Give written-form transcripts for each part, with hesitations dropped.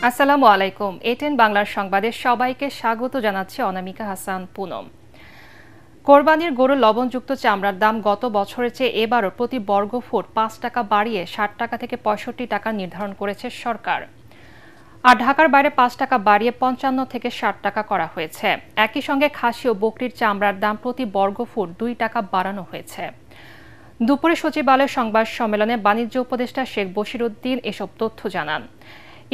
আসসালামু আলাইকুম। এটেন বাংলার সংবাদে সবাইকে স্বাগত জানাচ্ছে অনামিকা হাসান পুনম। কোরবানির গরুর লবণযুক্ত চামড়ার দাম গত বছরের চেয়ে এবারও প্রতি বর্গফুট ৫ টাকা বাড়িয়ে ৬০ টাকা থেকে ৬৫ টাকা নির্ধারণ করেছে সরকার। আর ঢাকার বাইরে ৫ টাকা বাড়িয়ে ৫৫ থেকে ৬০ টাকা করা হয়েছে। একই সঙ্গে খাসি ও বকরির চামড়ার দাম প্রতি বর্গফুট ২ টাকা বাড়ানো হয়েছে। দুপুরে সচিবালয়ের সংবাদ সম্মেলনে বাণিজ্য উপদেষ্টা শেখ বশিরউদ্দিন এসব তথ্য জানান।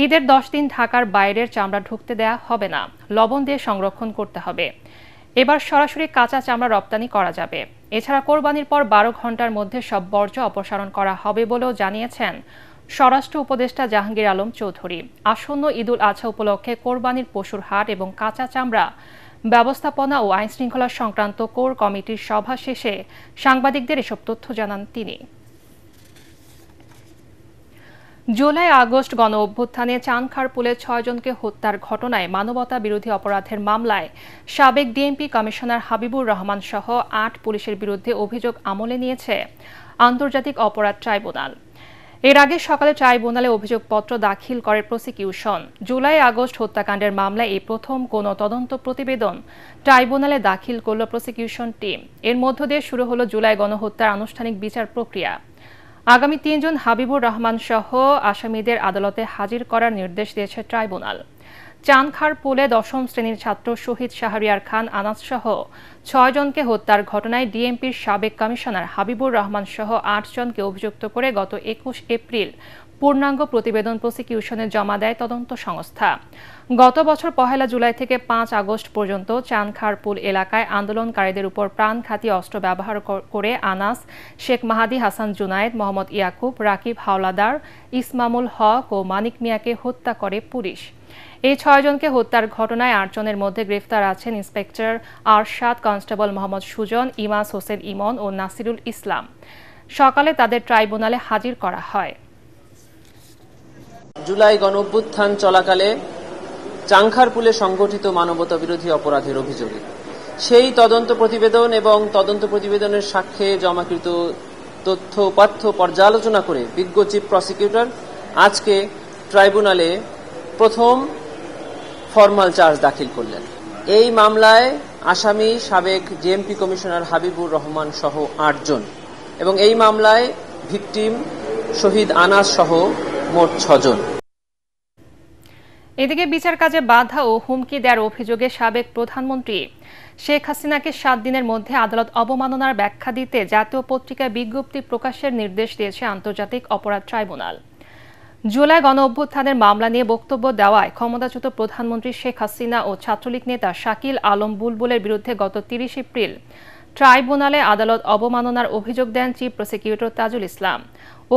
ঈদের ১০ দিন ঢাকার বাইরের চামড়া ঢুকতে দেয়া হবে না, লবণ দিয়ে সংরক্ষণ করতে হবে। এবার সরাসরি কাঁচা চামড়া রপ্তানি করা যাবে। এছাড়া কোরবানির পর ১২ ঘন্টার মধ্যে সব বর্জ্য অপসারণ করা হবে বলেও জানিয়েছেন স্বরাষ্ট্র উপদেষ্টা জাহাঙ্গীর আলম চৌধুরী। আসন্ন ঈদুল আজহা উপলক্ষে কোরবানির পশুর হাট এবং কাঁচা চামড়া ব্যবস্থাপনা ও আইনশৃঙ্খলা সংক্রান্ত কোর কমিটির সভা শেষে সাংবাদিকদের এসব তথ্য জানান তিনি। জুলাই আগস্ট গণ অভ্যুত্থানে চানখারপুলে ৬ জনকে হত্যার ঘটনায় মানবতা বিরোধী অপরাধের মামলায় সাবেক ডিএমপি কমিশনার হাবিবুর রহমান সহ ৮ পুলিশের বিরুদ্ধে অভিযোগ আমলে নিয়েছে আন্তর্জাতিক অপরাধ ট্রাইব্যুনাল। এর আগে সকালে ট্রাইব্যুনালে অভিযোগপত্র দাখিল করে প্রসিকিউশন। জুলাই আগস্ট হত্যাকাণ্ডের মামলায় এই প্রথম কোনো তদন্ত প্রতিবেদন ট্রাইব্যুনালে দাখিল করল প্রসিকিউশন টিম। এর মধ্য দিয়ে শুরু হলো জুলাই গণহত্যার আনুষ্ঠানিক বিচার প্রক্রিয়া। আগামী ৩ জন হাবিবুর রহমান সহ আসামিদের আদালতে হাজির করার নির্দেশ দিয়েছে ট্রাইব্যুনাল। চানখারপুলে ১০ম শ্রেণীর ছাত্র শহীদ শাহরিয়ার খান আনাস সহ ৬ জনকে হত্যার ঘটনায় ডিএমপির সাবেক কমিশনার হাবিবুর রহমান সহ ৮ জনকে অভিযুক্ত করে গত ২১ এপ্রিল পূর্ণাঙ্গ প্রতিবেদন প্রসিকিউশনে জমা দেয় তদন্ত সংস্থা। গত বছর ১ জুলাই থেকে ৫ আগস্ট পর্যন্ত চানখারপুল এলাকায় আন্দোলনকারীদের উপর প্রাণঘাতী অস্ত্র ব্যবহার করে আনাস, শেখ মাহাদি হাসান জুনায়েদ, মোহাম্মদ ইয়াকুব, রাকিব হাওলাদার, ইসমামুল হক ও মানিক মিয়াকে হত্যা করে পুলিশ। এই ৬ জনকে হত্যার ঘটনায় ৮ জনের মধ্যে গ্রেফতার আছেন ইন্সপেক্টর আরশাদ, কনস্টেবল মোহাম্মদ সুজন, ইমাস হোসেন ইমন ও নাসিরুল ইসলাম। সকালে তাদের ট্রাইব্যুনালে হাজির করা হয়। জুলাই গণঅভ্যুত্থান চলাকালে চানখারপুলে সংগঠিত মানবতা বিরোধী অপরাধের অভিযোগে সেই তদন্ত প্রতিবেদন এবং তদন্ত প্রতিবেদনের সাক্ষ্যে জমাকৃত তথ্য উপাত্ত পর্যালোচনা করে বিজ্ঞ চিফ প্রসিকিউটর আজকে ট্রাইব্যুনালে প্রথম ফরমাল চার্জ দাখিল করলেন। এই মামলায় আসামি সাবেক ডিএমপি কমিশনার হাবিবুর রহমান সহ ৮ জন এবং এই মামলায় ভিকটিম শহীদ আনাস সহ মোট ৬ জন। এদিকে বিচার কাজে বাধা ও হুমকি দেওয়ার অভিযোগে সাবেক প্রধানমন্ত্রী শেখ হাসিনাকে ৭ দিনের মধ্যে আদালত অবমাননার ব্যাখ্যা দিতে জাতীয় পত্রিকায় বিজ্ঞপ্তি প্রকাশের নির্দেশ দিয়েছে আন্তর্জাতিক অপরাধ ট্রাইব্যুনাল। জুলাই গণ অভ্যুত্থানের মামলা নিয়ে বক্তব্য দেওয়ায় ক্ষমতাচ্যুত প্রধানমন্ত্রী শেখ হাসিনা ও ছাত্রলীগ নেতা শাকিল আলম বুলবুলের বিরুদ্ধে গত ৩০ এপ্রিল ট্রাইব্যুনালে আদালত অবমাননার অভিযোগ দেন চিফ প্রসিকিউটর তাজুল ইসলাম।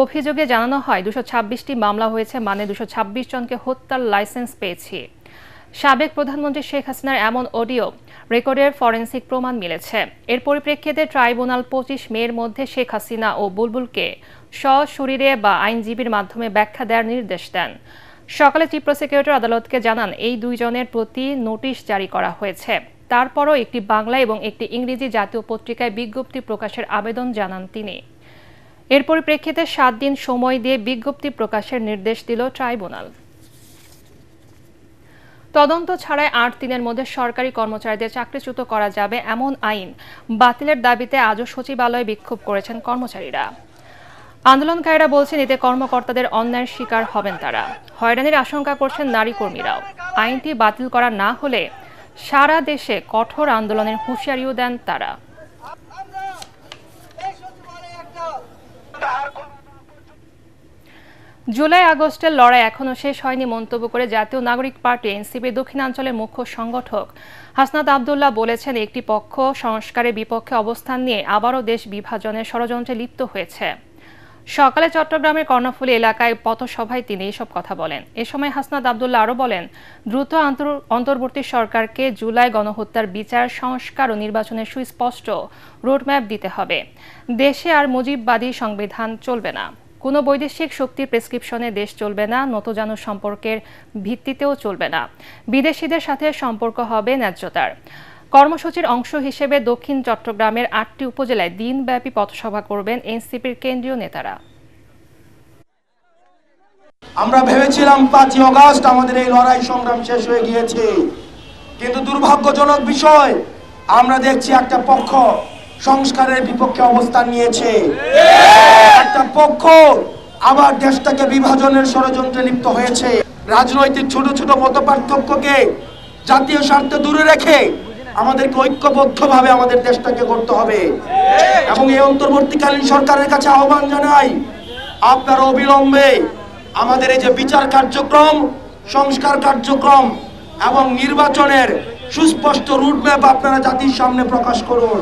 অভিযোগে জানানো হয় ২২৬টি মামলা হয়েছে, মানে ২২৬ জনকে হত্যার লাইসেন্স পেয়েছি। সাবেক প্রধানমন্ত্রী শেখ হাসিনার এমন অডিও রেকর্ডের ফরেনসিক প্রমাণ মিলেছে। এর পরিপ্রেক্ষিতে ট্রাইব্যুনাল ২৫ মের মধ্যে শেখ হাসিনা ও বুলবুলকে সশরীরে বা আইনজীবীর মাধ্যমে ব্যাখ্যা দেওয়ার নির্দেশ দেন। সকালে চিফ প্রসিকিউটর আদালতকে জানান এই ২ জনের প্রতি নোটিশ জারি করা হয়েছে। তারপরও একটি বাংলা এবং একটি ইংরেজি জাতীয় পত্রিকায় বিজ্ঞপ্তি প্রকাশের আবেদন জানান তিনি। এর পরিপ্রেক্ষিতে ৭ দিন সময় দিয়ে বিজ্ঞপ্তি প্রকাশের নির্দেশ দিল ট্রাইব্যুনাল। তদন্ত ছাড়াই ৮ দিনের মধ্যে সরকারি কর্মচারীদের চাকরিচ্যুত করা যাবে এমন আইন বাতিলের দাবিতে আজও সচিবালয়ে বিক্ষোভ করেছেন কর্মচারীরা। আন্দোলনকারীরা বলছেন এতে কর্মকর্তাদের অন্যায়ের শিকার হবেন তারা। হয়রানির আশঙ্কা করছেন নারী কর্মীরাও। আইনটি বাতিল করা না হলে সারা দেশে কঠোর আন্দোলনের হুঁশিয়ারিও দেন তারা। জুলাই আগস্টের লড়াই এখনো শেষ হয়নি মন্তব্য করে জাতীয় নাগরিক পার্টি এনসিপি দক্ষিণাঞ্চলের মুখ্য সংগঠক হাসনাত আবদুল্লাহ বলেছেন একটি পক্ষ সংস্কারের বিপক্ষে অবস্থান নিয়ে আবারও দেশ বিভাজনের ষড়যন্ত্রে লিপ্ত হয়েছে। সকালে চট্টগ্রামের কর্ণফুলী এলাকায় পথসভায় তিনি এসব কথা বলেন। এ সময় হাসনাত আবদুল্লাহ আরও বলেন, দ্রুত অন্তর্বর্তী সরকারকে জুলাই গণহত্যার বিচার, সংস্কার ও নির্বাচনের সুস্পষ্ট রোডম্যাপ দিতে হবে। দেশে আর মুজিববাদী সংবিধান চলবে না, কোনো বৈদেশিক শক্তির প্রেসক্রিপশনে দেশ চলবে না, নতজানু সম্পর্কের ভিত্তিতেও চলবে না। বিদেশিদের সাথে সম্পর্ক হবে ন্যায্যতার। কর্মসূচির অংশ হিসেবে দক্ষিণ চট্টগ্রামের ৮টি উপজেলায় দিনব্যাপী পথসভা করবেন এনসিপির কেন্দ্রীয় নেতারা। আমরা ভেবেছিলাম 5ই আগস্ট আমাদের এই লড়াই সংগ্রাম শেষ হয়ে গিয়েছে, কিন্তু দুর্ভাগ্যজনক বিষয় আমরা দেখছি একটা পক্ষ সংস্কারের বিপক্ষে অবস্থান নিয়েছে, একটা পক্ষ আবার দেশটাকে বিভাজনের ষড়যন্ত্রে লিপ্ত হয়েছে। রাজনৈতিক ছোট ছোট মতপার্থক্যকে জাতীয় স্বার্থে দূরে রেখে আমাদেরকে ঐক্যবদ্ধভাবে আমাদের দেশটাকে করতে হবে। এবং এই অন্তর্বর্তীকালীন সরকারের কাছে আহ্বান জানাই, আপনারা অবিলম্বে আমাদের এই যে বিচার কার্যক্রম, সংস্কার কার্যক্রম এবং নির্বাচনের সুস্পষ্ট রুটম্যাপ আপনারা জাতির সামনে প্রকাশ করুন।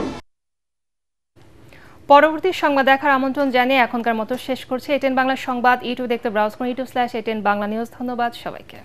পরবর্তী সংবাদ দেখার আমন্ত্রণ জানিয়ে এখনকার মতো শেষ করছে এটিএন বাংলা সংবাদ। ইউটিউব দেখতে ব্রাউজ করুন, youtube/ATN বাংলা নিউজ। ধন্যবাদ সবাইকে।